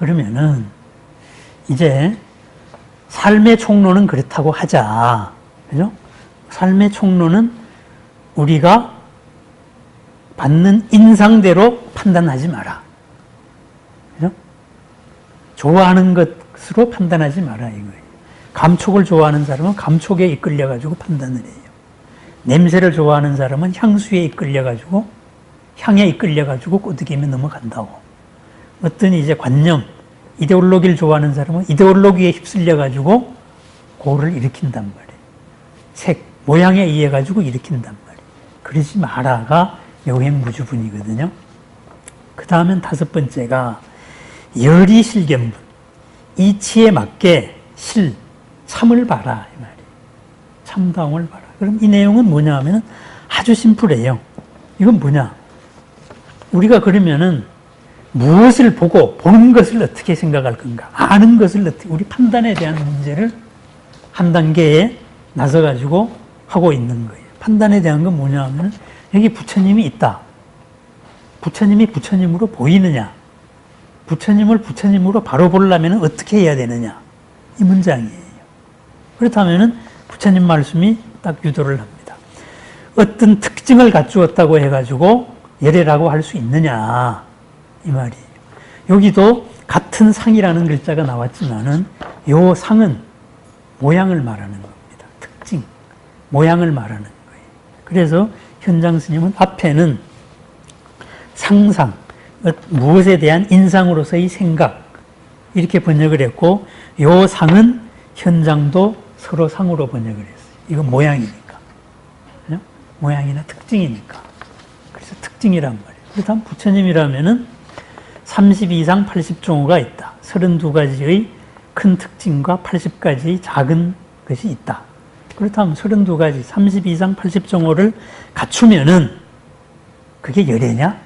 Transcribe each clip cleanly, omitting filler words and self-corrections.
그러면은 이제 삶의 총론은 그렇다고 하자. 그죠? 삶의 총론은 우리가 받는 인상대로 판단하지 마라. 그죠? 좋아하는 것으로 판단하지 마라 이거예요. 감촉을 좋아하는 사람은 감촉에 이끌려가지고 판단을 해요. 냄새를 좋아하는 사람은 향수에 이끌려가지고 향에 이끌려가지고 꼬드기면 넘어간다고. 어떤 이제 관념, 이데올로기를 좋아하는 사람은 이데올로기에 휩쓸려가지고 고를 일으킨단 말이에요. 색, 모양에 의해가지고 일으킨단 말이에요. 그러지 마라가 요행무주분이거든요. 그 다음엔 다섯 번째가 열이실견분. 이치에 맞게 참을 봐라 이 말이에요. 참다움을 봐라. 그럼 이 내용은 뭐냐 하면 아주 심플해요. 이건 뭐냐? 우리가 그러면은 무엇을 보고 보는 것을 어떻게 생각할 건가? 아는 것을 어떻게, 우리 판단에 대한 문제를 한 단계에 나서가지고 하고 있는 거예요. 판단에 대한 건 뭐냐 하면 여기 부처님이 있다. 부처님이 부처님으로 보이느냐? 부처님을 부처님으로 바로 보려면 어떻게 해야 되느냐? 이 문장이에요. 그렇다면 부처님 말씀이 딱 유도를 합니다. 어떤 특징을 갖추었다고 해가지고 열애라고 할 수 있느냐? 이 말이에요. 여기도 같은 상이라는 글자가 나왔지만은 요 상은 모양을 말하는 겁니다. 특징, 모양을 말하는 거예요. 그래서 현장 스님은 앞에는 상상, 무엇에 대한 인상으로서의 생각 이렇게 번역을 했고 요 상은 현장도 서로 상으로 번역을 했어요. 이건 모양이니까. 그죠? 모양이나 특징이니까. 그래서 특징이란 말이에요. 그렇다면 부처님이라면은 32상 80종호가 있다. 32가지의 큰 특징과 80가지의 작은 것이 있다. 그렇다면 32가지, 32상 80종호를 갖추면은 그게 열애냐?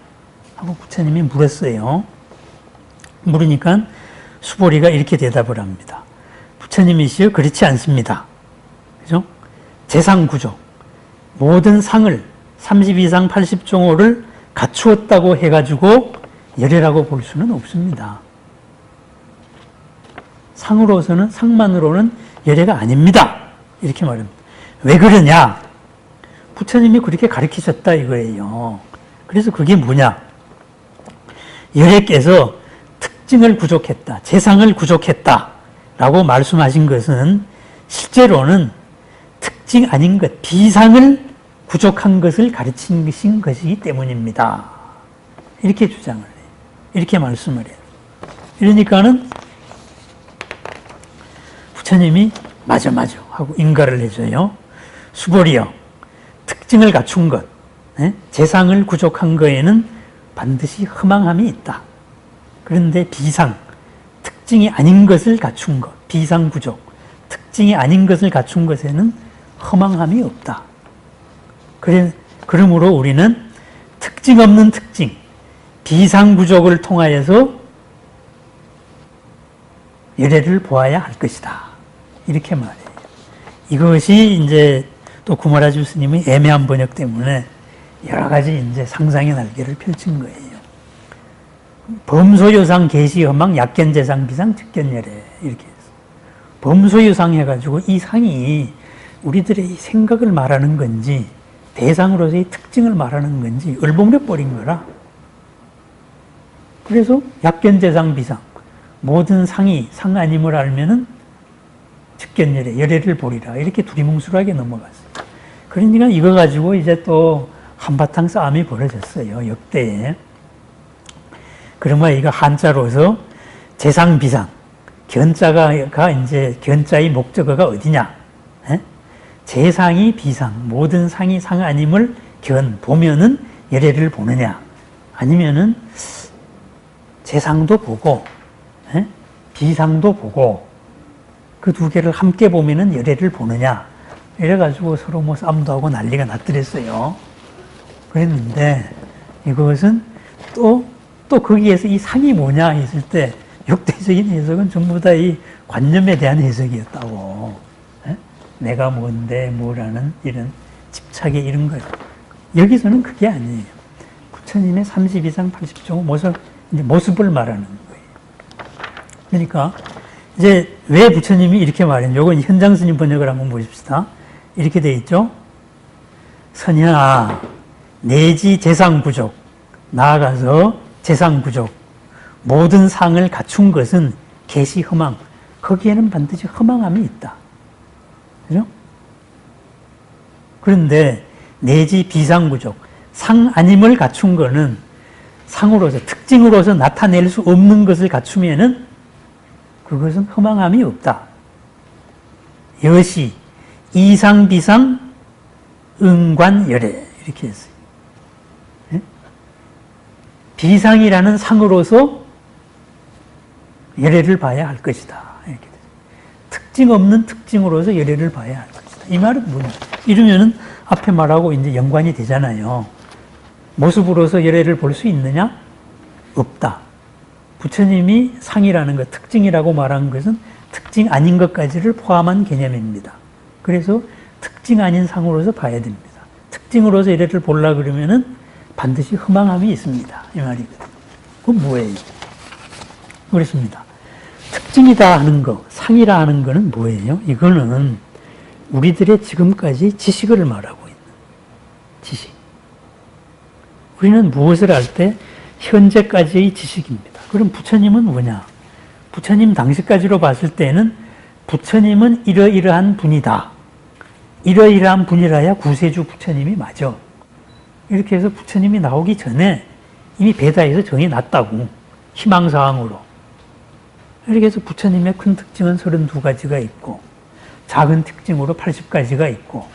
하고 부처님이 물었어요. 물으니까 수보리가 이렇게 대답을 합니다. 부처님이시여 그렇지 않습니다. 그죠? 재상구조. 모든 상을 32상 80종호를 갖추었다고 해가지고 열애라고 볼 수는 없습니다. 상으로서는, 상만으로는 열애가 아닙니다. 이렇게 말합니다. 왜 그러냐? 부처님이 그렇게 가르치셨다 이거예요. 그래서 그게 뭐냐? 열애께서 특징을 구족했다, 재상을 구족했다 라고 말씀하신 것은 실제로는 특징 아닌 것, 비상을 구족한 것을 가르친 것이기 때문입니다. 이렇게 주장을 해요. 이렇게 말씀을 해요. 이러니까는 부처님이 맞아 하고 인가를 해줘요. 수보리여, 특징을 갖춘 것, 재상을 구족한 거에는 반드시 허망함이 있다. 그런데 비상, 특징이 아닌 것을 갖춘 것, 비상구족, 특징이 아닌 것을 갖춘 것에는 허망함이 없다. 그러므로 우리는 특징 없는 특징, 비상구족을 통하여서 열애를 보아야 할 것이다. 이렇게 말해요. 이것이 이제 또 구마라주 스님의 애매한 번역 때문에 여러 가지 이제 상상의 날개를 펼친 거예요. 범소유상 계시허망 약견재상 비상 즉견열애 이렇게 해서 범소유상 해가지고 이 상이 우리들의 생각을 말하는 건지 대상으로서의 특징을 말하는 건지 얼버무려 버린 거라. 그래서 약견재상 비상 모든 상이 상 아님을 알면은 즉견열애 열애를 보리라 이렇게 두리뭉술하게 넘어갔어요. 그러니까 이거 가지고 이제 또 한바탕 싸움이 벌어졌어요. 역대에. 그러면 이거 한자로서 재상 비상 견자가 이제 견자의 목적어가 어디냐? 재상이 비상 모든 상이 상 아님을 보면은 열애를 보느냐? 아니면은 재상도 보고 비상도 보고 그 두 개를 함께 보면은 열애를 보느냐? 이래가지고 서로 뭐 싸움도 하고 난리가 났더랬어요. 그랬는데 이것은 또 거기에서 이 상이 뭐냐 했을 때 역대적인 해석은 전부 다 이 관념에 대한 해석이었다고. 내가 뭔데 뭐라는 이런 집착의 이런 것. 여기서는 그게 아니에요. 부처님의 32상 80종 모습을 말하는 거예요. 그러니까 이제 왜 부처님이 이렇게 말했냐. 요건 현장 스님 번역을 한번 보십시다. 이렇게 돼 있죠. 선현아, 내지 재상 부족, 나아가서 재상 부족, 모든 상을 갖춘 것은 개시 허망. 거기에는 반드시 허망함이 있다. 그죠? 그런데 내지 비상 부족, 상 아님을 갖춘 거는 상으로서, 특징으로서 나타낼 수 없는 것을 갖추면은 그것은 허망함이 없다. 여시, 이상, 비상, 응관열애. 이렇게 했어요. 예? 비상이라는 상으로서 열애를 봐야 할 것이다. 이렇게 특징 없는 특징으로서 열애를 봐야 할 것이다. 이 말은 뭐냐? 이러면은 앞에 말하고 이제 연관이 되잖아요. 모습으로서 열애를 볼 수 있느냐? 없다. 부처님이 상이라는 것, 특징이라고 말한 것은 특징 아닌 것까지를 포함한 개념입니다. 그래서 특징 아닌 상으로서 봐야 됩니다. 특징으로서 열애를 보려고 그러면은 반드시 허망함이 있습니다. 이 말이거든요. 그건 뭐예요? 그렇습니다. 특징이다 하는 거, 상이라 하는 거는 뭐예요? 이거는 우리들의 지금까지 지식을 말하고 있는 지식. 우리는 무엇을 할 때 현재까지의 지식입니다. 그럼 부처님은 뭐냐? 부처님 당시까지로 봤을 때는 부처님은 이러이러한 분이다. 이러이러한 분이라야 구세주 부처님이 맞아. 이렇게 해서 부처님이 나오기 전에 이미 베다에서 정해놨다고. 희망사항으로. 이렇게 해서 부처님의 큰 특징은 32가지가 있고 작은 특징으로 80가지가 있고,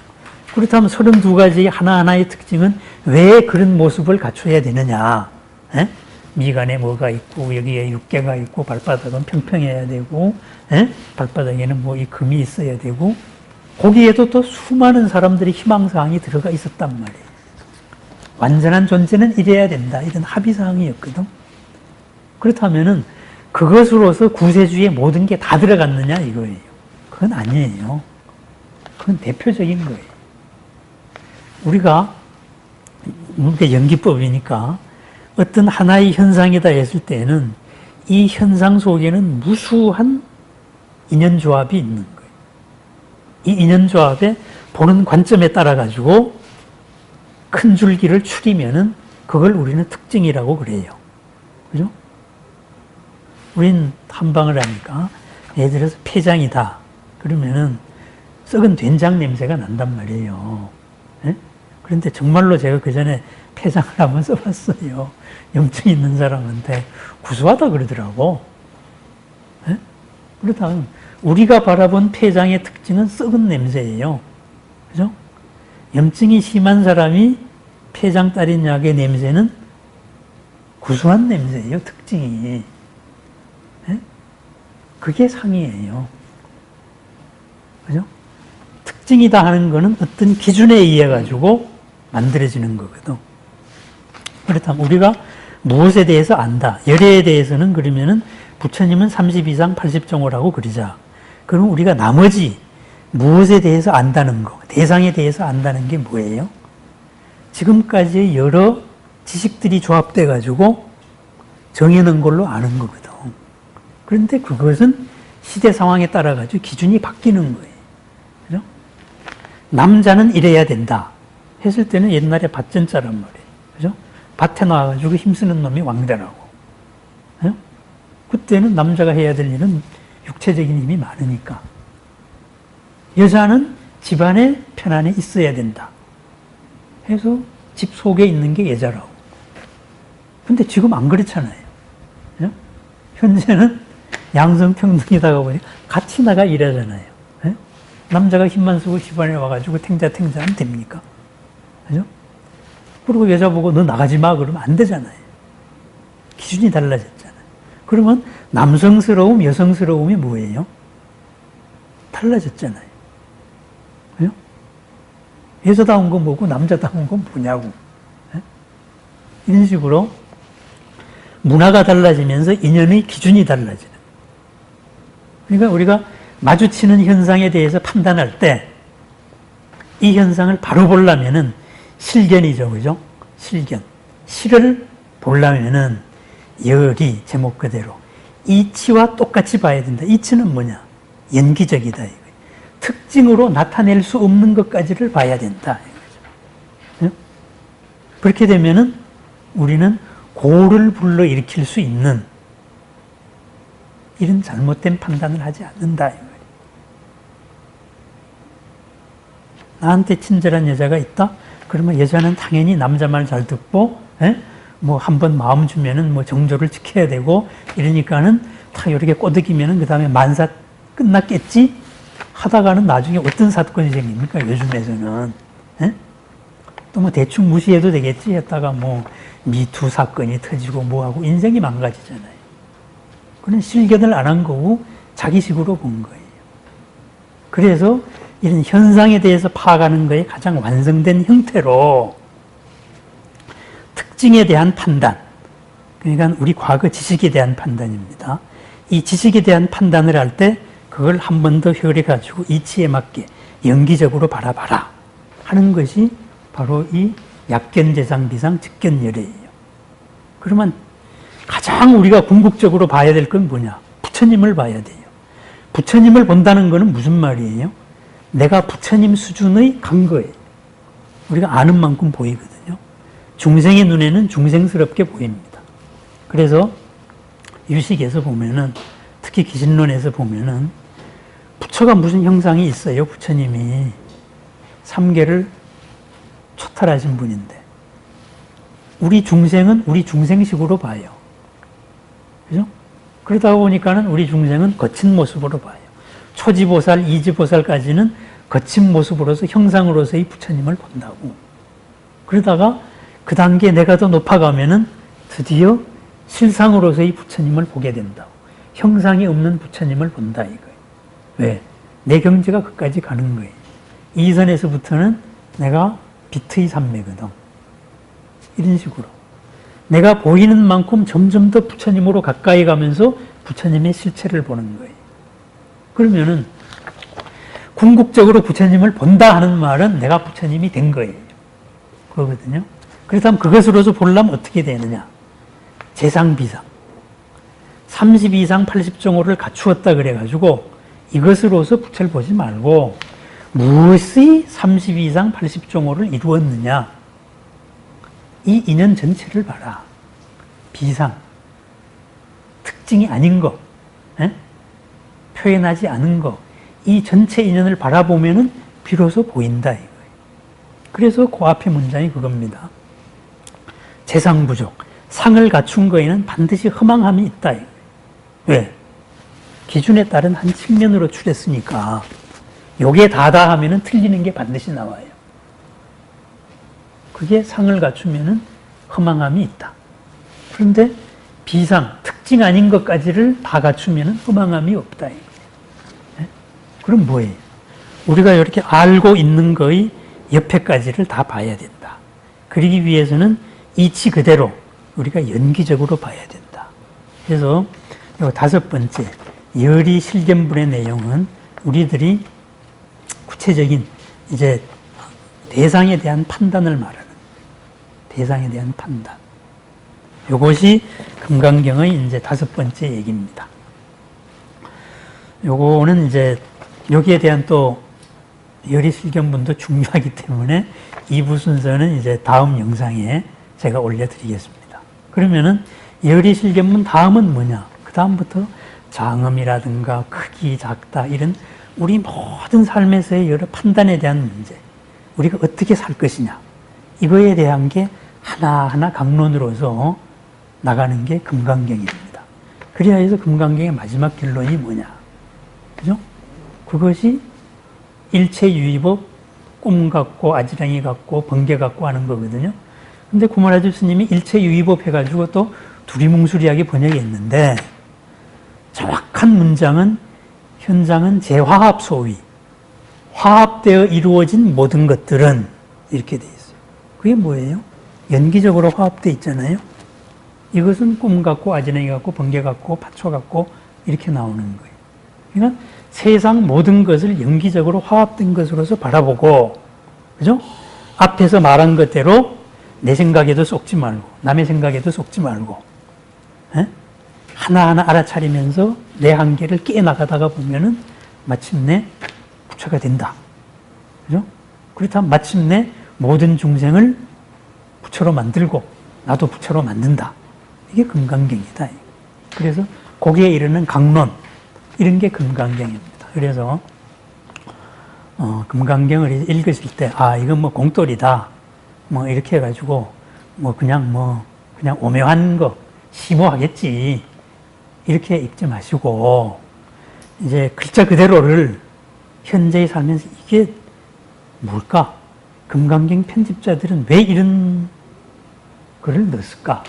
그렇다면 32가지 하나하나의 특징은 왜 그런 모습을 갖춰야 되느냐. 에? 미간에 뭐가 있고 여기에 육계가 있고 발바닥은 평평해야 되고, 에? 발바닥에는 뭐 이 금이 있어야 되고, 거기에도 또 수많은 사람들이 희망사항이 들어가 있었단 말이에요. 완전한 존재는 이래야 된다. 이런 합의사항이었거든. 그렇다면은 그것으로서 구세주의 모든 게 다 들어갔느냐 이거예요. 그건 아니에요. 그건 대표적인 거예요. 우리가 연기법이니까 어떤 하나의 현상이다 했을 때는 이 현상 속에는 무수한 인연조합이 있는 거예요. 이 인연조합에 보는 관점에 따라 가지고 큰 줄기를 추리면은 그걸 우리는 특징이라고 그래요. 그죠? 우린 탐방을 하니까 예를 들어서 폐장이다. 그러면은 썩은 된장 냄새가 난단 말이에요. 예? 그런데 정말로 제가 그 전에 폐장을 한번 써봤어요. 염증 있는 사람한테 구수하다 그러더라고. 예? 그렇다면 우리가 바라본 폐장의 특징은 썩은 냄새예요. 그죠? 염증이 심한 사람이 폐장 따린 약의 냄새는 구수한 냄새예요. 특징이. 예? 그게 상이에요. 그죠? 특징이다 하는 거는 어떤 기준에 의해 가지고 만들어지는 거거든. 그렇다면 우리가 무엇에 대해서 안다. 열애에 대해서는 그러면은 부처님은 32상 80정오라고 그러자. 그럼 우리가 나머지 무엇에 대해서 안다는 거, 대상에 대해서 안다는 게 뭐예요? 지금까지의 여러 지식들이 조합돼 가지고 정해놓은 걸로 아는 거거든. 그런데 그것은 시대 상황에 따라 가지고 기준이 바뀌는 거예요. 그죠? 남자는 이래야 된다 했을 때는 옛날에 밭전자란 말이에요. 그죠? 밭에 나와가지고 힘쓰는 놈이 왕대라고. 그죠? 그때는 남자가 해야 될 일은 육체적인 힘이 많으니까. 여자는 집안에 편안히 있어야 된다 해서 집 속에 있는 게 여자라고. 근데 지금 안 그렇잖아요. 그죠? 현재는 양성평등이다가 보니 같이 나가 일하잖아요. 예? 남자가 힘만 쓰고 집안에 와가지고 탱자하면 됩니까? 그죠? 그리고 여자 보고 너 나가지 마 그러면 안 되잖아요. 기준이 달라졌잖아요. 그러면 남성스러움, 여성스러움이 뭐예요? 달라졌잖아요. 그죠? 여자다운 건 뭐고 남자다운 건 뭐냐고. 예? 이런 식으로 문화가 달라지면서 인연의 기준이 달라지는. 그러니까 우리가 마주치는 현상에 대해서 판단할 때 이 현상을 바로 보려면은 실견이죠. 그죠? 실견. 실을 보려면은 열이 제목 그대로 이치와 똑같이 봐야 된다. 이치는 뭐냐? 연기적이다. 이거예요. 특징으로 나타낼 수 없는 것까지를 봐야 된다. 이거죠. 그렇게 되면은 우리는 고를 불러일으킬 수 있는 이런 잘못된 판단을 하지 않는다. 이거예요. 나한테 친절한 여자가 있다? 그러면 여자는 당연히 남자 말 잘 듣고, 뭐 한번 마음 주면은 뭐 정조를 지켜야 되고 이러니까는 다 이렇게 꼬드기면은 그 다음에 만사 끝났겠지? 하다가는 나중에 어떤 사건이 생깁니까? 요즘에서는. 또 뭐 대충 무시해도 되겠지? 했다가 뭐 미투 사건이 터지고 뭐하고 인생이 망가지잖아요. 그건 실견을 안 한 거고 자기식으로 본 거예요. 그래서 이런 현상에 대해서 파악하는 것의 가장 완성된 형태로 특징에 대한 판단, 그러니까 우리 과거 지식에 대한 판단입니다. 이 지식에 대한 판단을 할 때 그걸 한 번 더 효력해가지고 이치에 맞게 연기적으로 바라봐라 하는 것이 바로 이 약견재상비상 직견열애예요. 그러면 가장 우리가 궁극적으로 봐야 될 건 뭐냐? 부처님을 봐야 돼요. 부처님을 본다는 것은 무슨 말이에요? 내가 부처님 수준의 간 거예요. 우리가 아는 만큼 보이거든요. 중생의 눈에는 중생스럽게 보입니다. 그래서 유식에서 보면은, 특히 기신론에서 보면은 부처가 무슨 형상이 있어요? 부처님이 삼계를 초탈하신 분인데 우리 중생은 우리 중생식으로 봐요. 그죠? 그러다 보니까는 우리 중생은 거친 모습으로 봐요. 초지보살, 이지보살까지는 거친 모습으로서 형상으로서의 부처님을 본다고. 그러다가 그 단계 내가 더 높아가면은 드디어 실상으로서의 부처님을 보게 된다고. 형상이 없는 부처님을 본다 이거예요. 왜? 내 경지가 그까지 가는 거예요. 이 선에서부터는 내가 빛의 삼매거든. 이런 식으로. 내가 보이는 만큼 점점 더 부처님으로 가까이 가면서 부처님의 실체를 보는 거예요. 그러면은 궁극적으로 부처님을 본다 하는 말은 내가 부처님이 된 거예요. 그거거든요. 그렇다면 그것으로서 보려면 어떻게 되느냐? 재상비상. 32상 80종호를 갖추었다 그래가지고 이것으로서 부처를 보지 말고 무엇이 32상 80종호를 이루었느냐? 이 인연 전체를 봐라. 비상. 특징이 아닌 거. 표현하지 않은 거. 이 전체 인연을 바라보면은 비로소 보인다 이거예요. 그래서 그 앞에 문장이 그겁니다. 재상 부족. 상을 갖춘 거에는 반드시 허망함이 있다. 이거예요. 왜? 기준에 따른 한 측면으로 추렸으니까 요게 다다 하면은 틀리는 게 반드시 나와요. 그게 상을 갖추면은 허망함이 있다. 그런데 비상, 특징 아닌 것까지를 다 갖추면은 허망함이 없다. 네? 그럼 뭐예요? 우리가 이렇게 알고 있는 거의 옆에까지를 다 봐야 된다. 그러기 위해서는 이치 그대로 우리가 연기적으로 봐야 된다. 그래서 요 5번째 열이 실견분의 내용은 우리들이 구체적인 이제 대상에 대한 판단을 말하는 대상에 대한 판단. 요것이 금강경의 이제 5번째 얘기입니다. 요거는 이제 여기에 대한 또 열이 실견분도 중요하기 때문에 2부 순서는 이제 다음 영상에 제가 올려드리겠습니다. 그러면은 열이 실견분 다음은 뭐냐? 그 다음부터 장엄이라든가 크기, 작다 이런 우리 모든 삶에서의 여러 판단에 대한 문제, 우리가 어떻게 살 것이냐 이거에 대한 게 하나하나 강론으로서 나가는 게 금강경입니다. 그래야 해서 금강경의 마지막 결론이 뭐냐? 그죠? 그것이 일체유의법, 꿈 같고 아지랑이 같고 번개 같고 하는 거거든요. 근데 구마라주 스님이 일체유의법 해가지고 또 두리뭉술이하게 번역했는데 정확한 문장은 현장은 재화합 소위 화합되어 이루어진 모든 것들은 이렇게 돼 있어요. 그게 뭐예요? 연기적으로 화합되어 있잖아요. 이것은 꿈 같고 아지랑이 같고 번개 같고 파초 같고 이렇게 나오는 거예요. 그러니까 세상 모든 것을 연기적으로 화합된 것으로서 바라보고, 그죠? 앞에서 말한 것대로 내 생각에도 속지 말고 남의 생각에도 속지 말고 하나하나 알아차리면서 내 한계를 깨나가다가 보면은 마침내 부처가 된다. 그죠? 그렇다면 마침내 모든 중생을 부처로 만들고 나도 부처로 만든다. 이게 금강경이다. 그래서 거기에 이르는 강론, 이런 게 금강경입니다. 그래서 금강경을 읽으실 때, 아, 이건 뭐 공돌이다. 뭐 이렇게 해가지고 그냥 오묘한 거 심오하겠지. 이렇게 읽지 마시고 이제 글자 그대로를 현재에 살면서 이게 뭘까? 금강경 편집자들은 왜 이런 글을 넣었을까?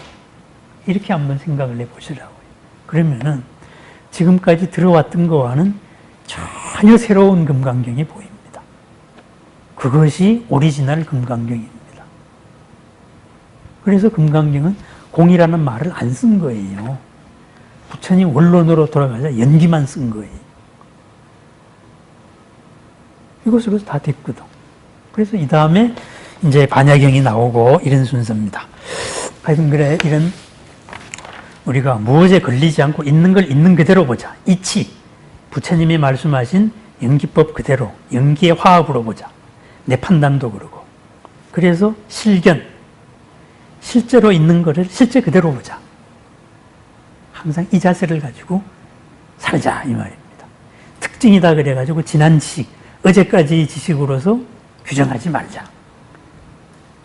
이렇게 한번 생각을 해보시라고요. 그러면은 지금까지 들어왔던 거와는 전혀 새로운 금강경이 보입니다. 그것이 오리지널 금강경입니다. 그래서 금강경은 공이라는 말을 안 쓴 거예요. 부처님 원론으로 돌아가자 연기만 쓴 거예요. 이것으로 다 됐거든. 그래서 이 다음에 이제 반야경이 나오고 이런 순서입니다. 하여튼 그래, 이런 우리가 무엇에 걸리지 않고 있는 걸 있는 그대로 보자. 이치, 부처님이 말씀하신 연기법 그대로, 연기의 화합으로 보자. 내 판단도 그러고. 그래서 실견, 실제로 있는 거를 실제 그대로 보자. 항상 이 자세를 가지고 살자, 이 말입니다. 특징이다 그래가지고 지난 지식, 어제까지의 지식으로서 규정하지 말자.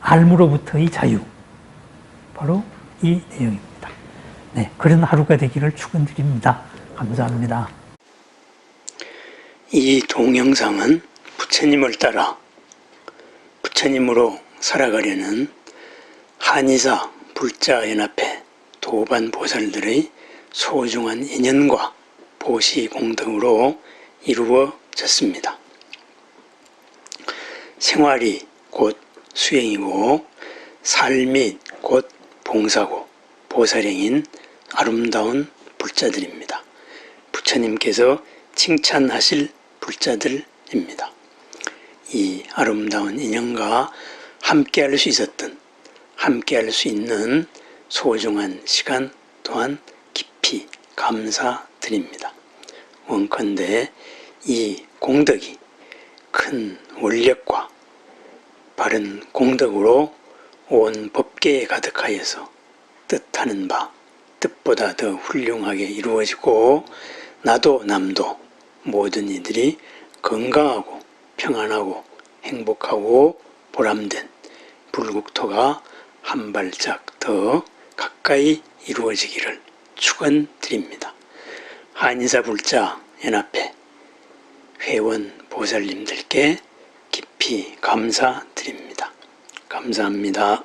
알무로부터의 자유. 바로 이 내용입니다. 네, 그런 하루가 되기를 축원드립니다. 감사합니다. 이 동영상은 부처님을 따라 부처님으로 살아가려는 한의사 불자연합회 도반보살들의 소중한 인연과 보시 공덕으로 이루어졌습니다. 생활이 곧 수행이고 삶이 곧 봉사고 보살행인 아름다운 불자들입니다. 부처님께서 칭찬하실 불자들입니다. 이 아름다운 인연과 함께할 수 있었던, 함께할 수 있는 소중한 시간 또한 깊이 감사드립니다. 원컨대 이 공덕이 큰 원력과 바른 공덕으로 온 법계에 가득하여서 뜻하는 바, 뜻보다 더 훌륭하게 이루어지고 나도 남도 모든 이들이 건강하고 평안하고 행복하고 보람된 불국토가 한 발짝 더 가까이 이루어지기를 축원드립니다. 한의사 불자 연합회 회원 보살님들께 깊이 감사드립니다. 감사합니다.